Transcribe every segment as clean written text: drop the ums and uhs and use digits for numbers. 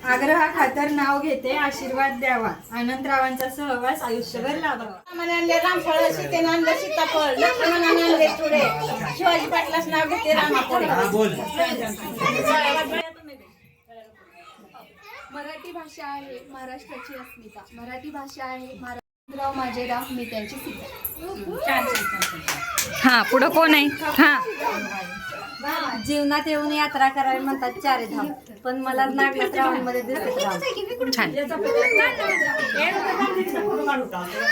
आग्रहाखातर नाव घेते, आशीर्वाद द्यावा. अनंतरावांचा सहवास आयुष्यभर लाभावा. आणले रामफळ, सीतेने आणलं सीताफळ, लक्ष्मणाने आणले चुडे, शिवाजी पाटलाच नाव घेते रामापुढे. मराठी भाषा आहे महाराष्ट्राची अस्मिता. मराठी भाषा आहे महाराष्ट्राव माझे राव, मी त्यांची सीता. हा, पुढं कोण आहे? हा, जीवनात येऊन यात्रा करावी म्हणतात चारे धाम, पण मला नागनाथ रावांमध्ये दिसत राम. छान.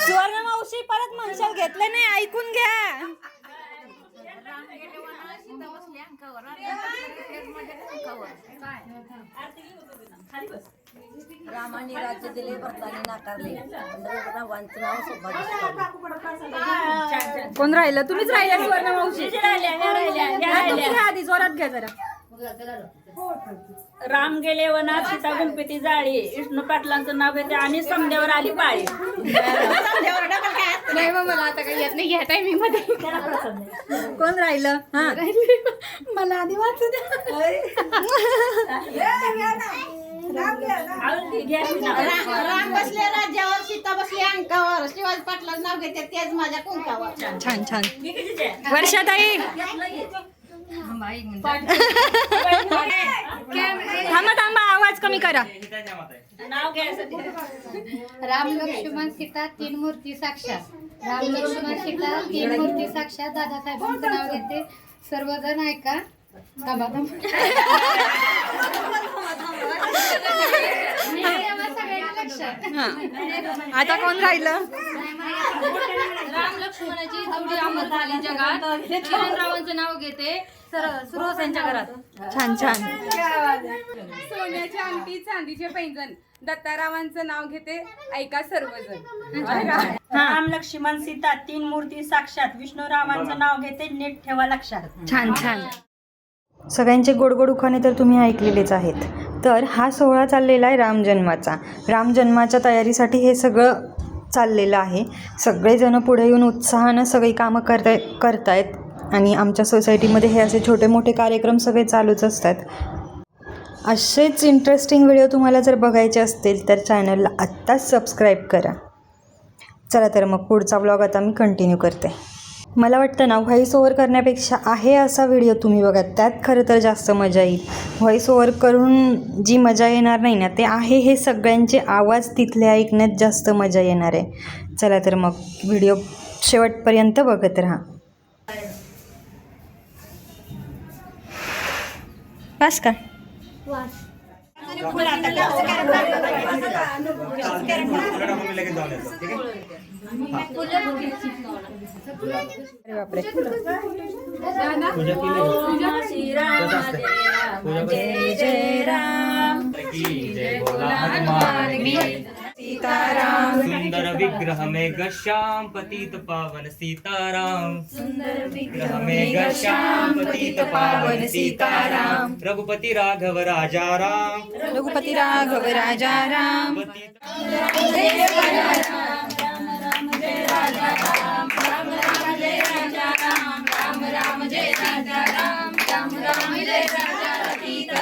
सुवर्ण मावशी परत म्हणशाल घेतले नाही, ऐकून घ्या. रामाने राज्य दिले, भरताने नाकारले, रावांचं नाव सौभाग्य. कोण राहिलं? तुम्हीच राहिल्या सुवर्ण मावशी. तुम्ही घ्या आधी, जोरात घ्या जरा. राम गेले वनात, सीता गुंफिती जाळी, विष्णू पाटलांचं नाव घेते आणि समदेवर आली पाळी. नाही मग मला आता काही येत नाही या टायमिंग मध्ये. कोण राहिलं? हा, मला आधी वाचू द्या. राम बसले राज्यावर, सीता बसली अंकावर, शिवाजी पाटलाच नाव घेते तेच माझ्या कुंकावर. छान छान. वर्षाताई थांबा थांबा, आवाज कमी करा. राम लक्ष्मण सीता तीन मूर्ती साक्षात. राम लक्ष्मण सीता तीन मूर्ती साक्षात. दादासाहेबांचं नाव घेते, सर्वजण ऐका. थांबा थांबा. हा, आता कोण राहिलं? राम लक्ष्मणाची जोडी अमर झाली जगात. किरणरावांचं नाव घेते, सुरोस यांच्या घरात. छान छान. सोन्याची अंगठी, चांदीचे पैंजण, दत्तारावांचं नाव घेते, ऐका सर्वजण. राम लक्ष्मण सीता तीन मूर्ती साक्षात, विष्णू रामांचं नाव घेते, नीट ठेवा लक्षात. छान छान. सगळ्यांचे गोडगोड उखाणे तर तुम्ही ऐकलेलेच आहेत. तर हा सोहळा चाललेला आहे रामजन्माचा. रामजन्माच्या तयारीसाठी हे सगळं चाललेलं आहे. सगळेजण पुढे येऊन उत्साहानं सगळी कामं करतायत आणि आमच्या सोसायटीमध्ये हे असे छोटे मोठे कार्यक्रम सगळे चालूच असतात. असेच इंटरेस्टिंग व्हिडिओ तुम्हाला जर बघायचे असतील तर चॅनलला आत्ताच सबस्क्राईब करा. चला तर मग पुढचा व्लॉग आता मी कंटिन्यू करते. मला वाटतं ना, व्हॉईस ओव्हर करण्यापेक्षा आहे असा व्हिडिओ तुम्ही बघा, त्यात खरं तर जास्त मजा येईल. व्हॉईस ओव्हर करून जी मजा येणार नाही ना, ते आहे हे सगळ्यांचे आवाज तिथले ऐकण्यात जास्त मजा येणार आहे. चला तर मग व्हिडिओ शेवटपर्यंत बघत राहा. बस का? अरे बापरे. जय जय राम, जय बोला हनुमान की सीताराम. सुंदर विग्रह में श्याम पतित पावन सीताराम. सुंदर विग्रह में श्याम पतित पावन सीताराम. रघुपति राघव राजा राम. रघुपति राघव राजा राम.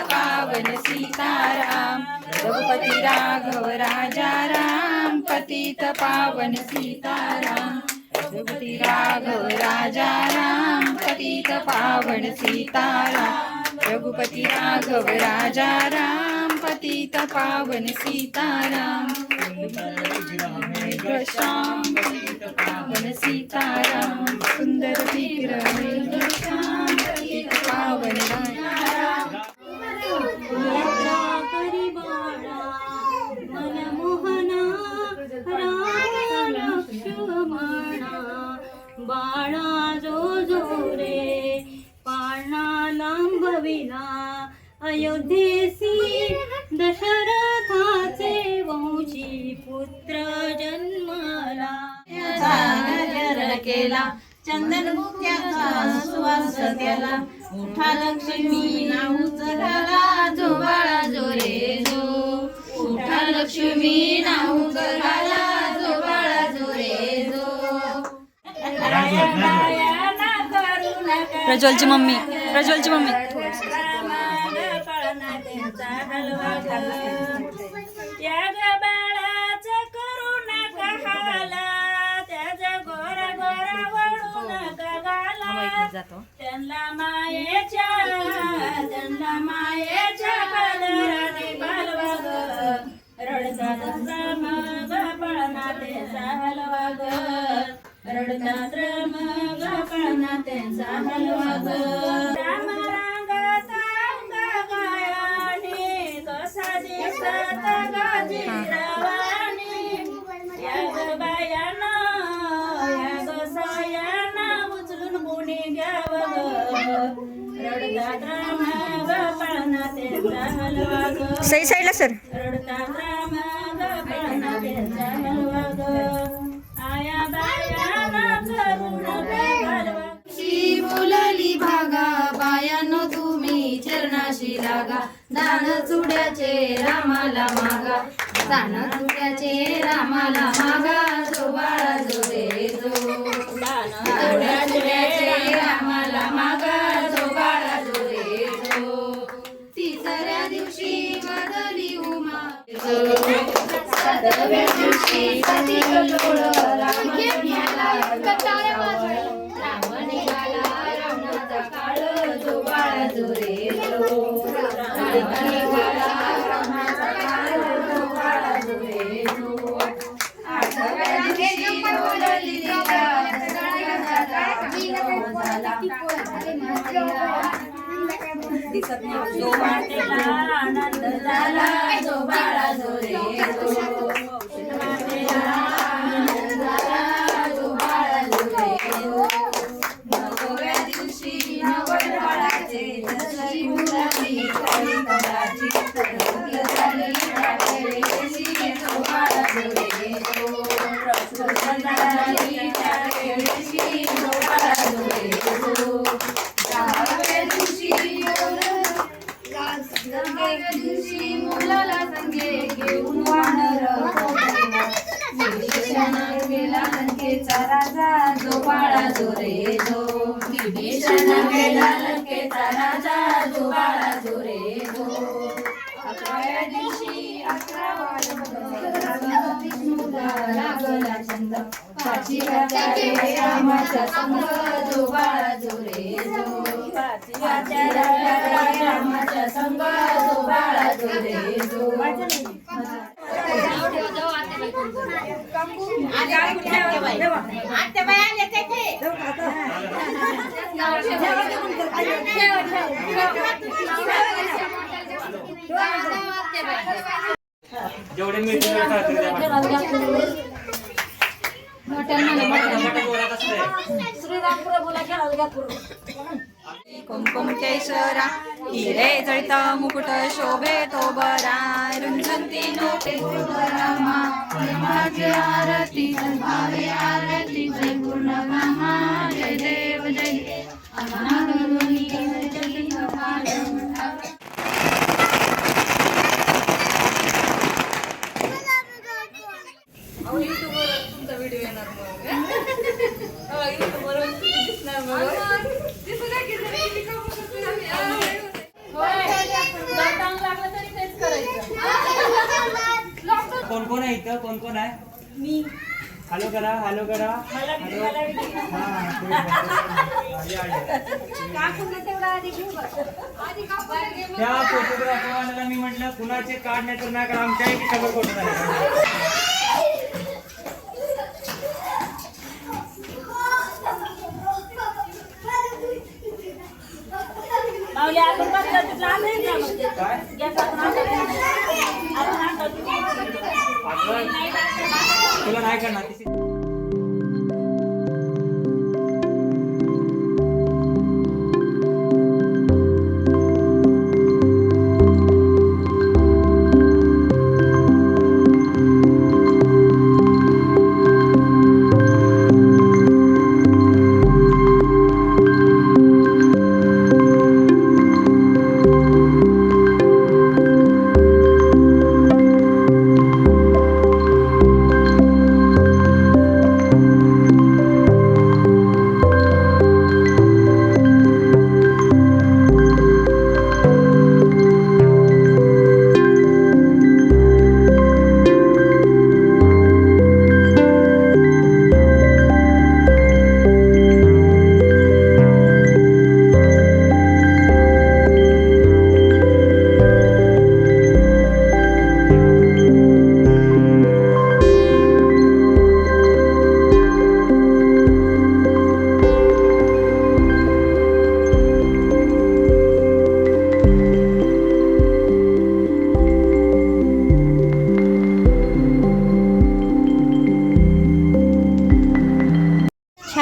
पावन सीताराम. रघुपति राघव राजा राम, पतित पावन सीताराम. रघुपति राघव राजा राम, पतित पावन सीताराम. रघुपति राघव राजा राम, पतित पावन सीताराम. श्याम पतित पावन सीताराम. सुंदर विग्रह श्याम पतित पावन सीताराम. बाळा जो जो रे पाळणा लांबविला, अयोध्येसी दशरथाचे वंशी पुत्र जन्मला. केला चंदन मुक्त्याचा सुवास त्याला, उठा लक्ष्मी नाव उचलाला, जो बाळा जो रे जो. उठा लक्ष्मी नाव उचलाला, जो बाळा जो रे जो. प्रज्वलची मम्मी, प्रज्वलची मम्मी. जातो. त्यांना मायेच्या कदराने बालवा ग रडतात मग पळना त्यांचा हलवा ग रडतात मग पळना त्यांचा हलवा ग राम रांगाचा अंग गायाने कसा दिसत गाजीरावाने या ग बायानं या ग सायानं उचलून कोणी घ्यावं ग रडतात मग पळना त्यांचा हलवा ग सई साईडला सर. रडतात मग पळना त्यांचा हलवा ग आया बायानं करून घालवा बोलली भागा बायानो तुम्ही चरणाशी लागा दान चुड्याचे रामाला मागा दान चुड्याचे रामाला मागा जो बाळा जो रे जो दान चुड्याचे रामाला मागा जो बाळा जो रे जो तिसऱ्या दिवशी बदली उमा सातव्या दिवशी सती गलोळ राम निघाला राम निघाला रावणाचा काळ जो बाळा जो रे जो राम निघाला रावणाचा काळ जो बाळा जो रे जो आठव्या दिवशी बोलली लीला दिसत नाही जो वाटेला आनंद झाला जो बाळा जो रे जो वाटेला आनंद झाला जो बाळा जो रे जो नवव्या दिवशी नवल बाळाचे जशी मुलाची काळी कमळाची तरंगी झाली त्या वेळेशी जो बाळा जो रे जो प्रसन्न झाली त्या वेळेशी जो बाळा जो रे जो दहाव्या दिवशी मुलाला संगे घेऊन वानर विभीषण गेला लंकेचा राजा जो बाळा जो रे जो विभीषण गेला लंकेचा राजा जो बाळा जो रे जो अकराव्या दिवशी 11 विष्णूला लागला छंद पाचीवाच्या रे रामाचा संग जो बाळा जो रे जो पाचीवाच्या रामाचा संग जो बाळा जो रे जो जेवढे मिळतील श्रीराम प्रभूला खेळायला घ्या करून. कुमकुम केशरा हिरे जळित मुकुट शोभे तो बरा रुंजंती नोटे रामा माझी आरती भावे आरती जय पूर्ण रामा जय देव जय अनागरुणी जय कोण कोण आहे इथं कोण कोण आहे मी हॅलो करा हॅलो करा हॅलो त्या फोटोग्राफरवाल्याला मी म्हटलं कुणाचे कार्ड नाही तर नाही करा आमच्या खबर फोटो झाले माऊली आपण बघतो तिथला आहे का मग काय तुला नाही करणार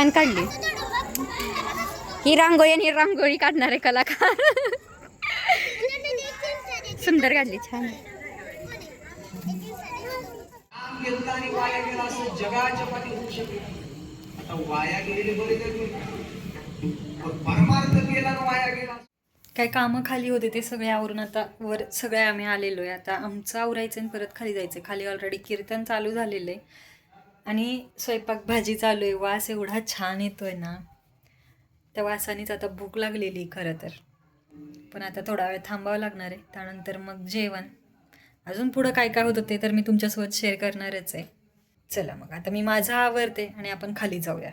छान काढली. ही रांगोळी आणि रांगोळी काढणारे कलाकार सुंदर काढली, छान. गेलता आणि वाया गेला असं जगाच्या पाठी होऊ शकत. आता वाया गेलेले बरे परमार्थ गेला आणि वाया गेला. काय कामं खाली होते ते सगळे आवरून आता वर सगळे आम्ही आलेलो आहे. आता आमचं आवरायचं आणि परत खाली जायचं. खाली ऑलरेडी कीर्तन चालू झालेलं आहे आणि स्वयंपाक भाजी चालू आहे. वास एवढा छान येतोय ना, त्या वासानेच आता भूक लागलेली खरं तर. पण आता थोडा वेळ थांबावं लागणार आहे, त्यानंतर मग जेवण. अजून पुढं काय काय होतं ते तर मी तुमच्यासोबत शेअर करणारच आहे. चला मग आता मी माझं आवरते आणि आपण खाली जाऊया.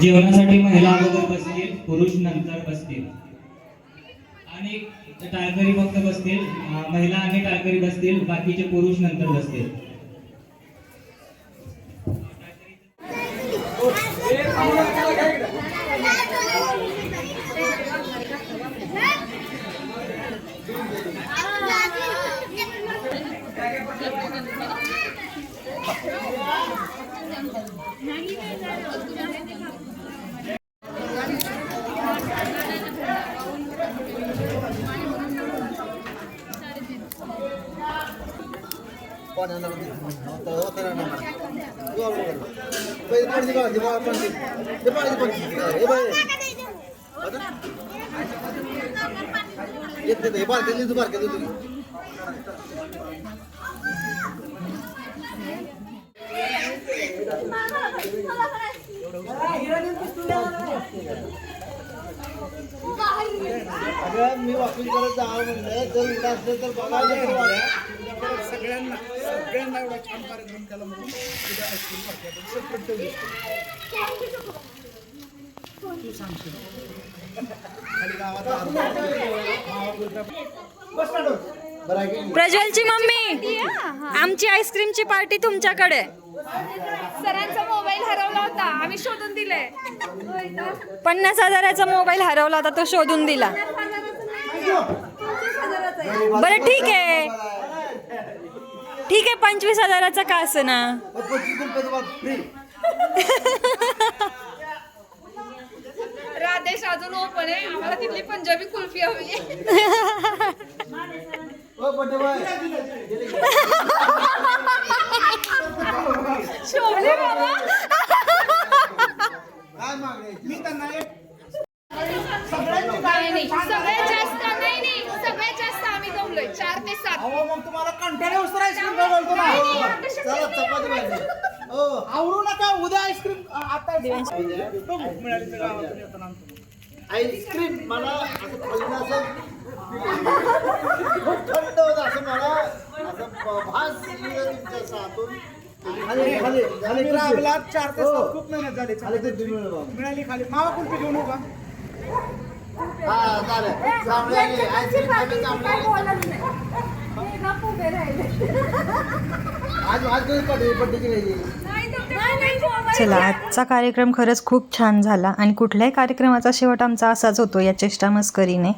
जेवणासाठी महिला अगोदर बसतील, पुरुष नंतर बसतील. आणि टाळकरी फक्त बसतील, महिला आणि टाळकरी बसतील, बाकीचे पुरुष नंतर बसतील. मी वापस करत जावं म्हणलं, जर उद्या असलं तर बघायला सगळ्यांना एवढा छान कार्यक्रम केला म्हणून उद्या आईस्क्रीम पार्टी ठेवली. तू सांगशील खाली गावात प्रज्वलची मम्मी, आमची आईस्क्रीमची पार्टी तुमच्याकडे. सरांचा मोबाईल हरवला होता, आम्ही शोधून दिले. 50,000चा मोबाईल हरवला होता, तो शोधून दिला. बरं ठीक आहे, ठीक आहे, 25,000चा का असं ना. राधेश अजून ओपन आहे, आम्हाला तिथली पंजाबी कुल्फी हवी. शोभले बाबा. मी त्यांना सगळ्यात जास्त नाही, सगळ्यात जास्त आम्ही जमलोय 4 ते 7. मग तुम्हाला कंटाळा उस्तर आईस्क्रीम बोलतो ना. चला चपाती पाहिजे. आवरू नका, उद्या आईस्क्रीम आता मिळाली तर गावातून येताना आईस्क्रीम मला असं खाल्लं असं थंड होत, असं मला असं भास तुमच्या हातून. राबला 4 ते 7 खूप मेहनत झाली. मिळाली खाली. मावा कुल्फी घेऊन येऊ का? हा चालेल. आईस्क्रीम चला, आजचा कार्यक्रम खरंच खूप छान झाला आणि कुठल्याही कार्यक्रमाचा शेवट आमचा असाच होतो, या चेष्टा मस्करीने.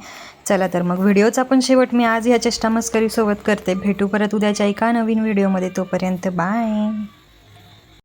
चला तर मग व्हिडिओचा पण शेवट मी आज या चेष्टा मस्करीसोबत करते. भेटू परत उद्याच्या एका नवीन व्हिडिओमध्ये. तोपर्यंत बाय.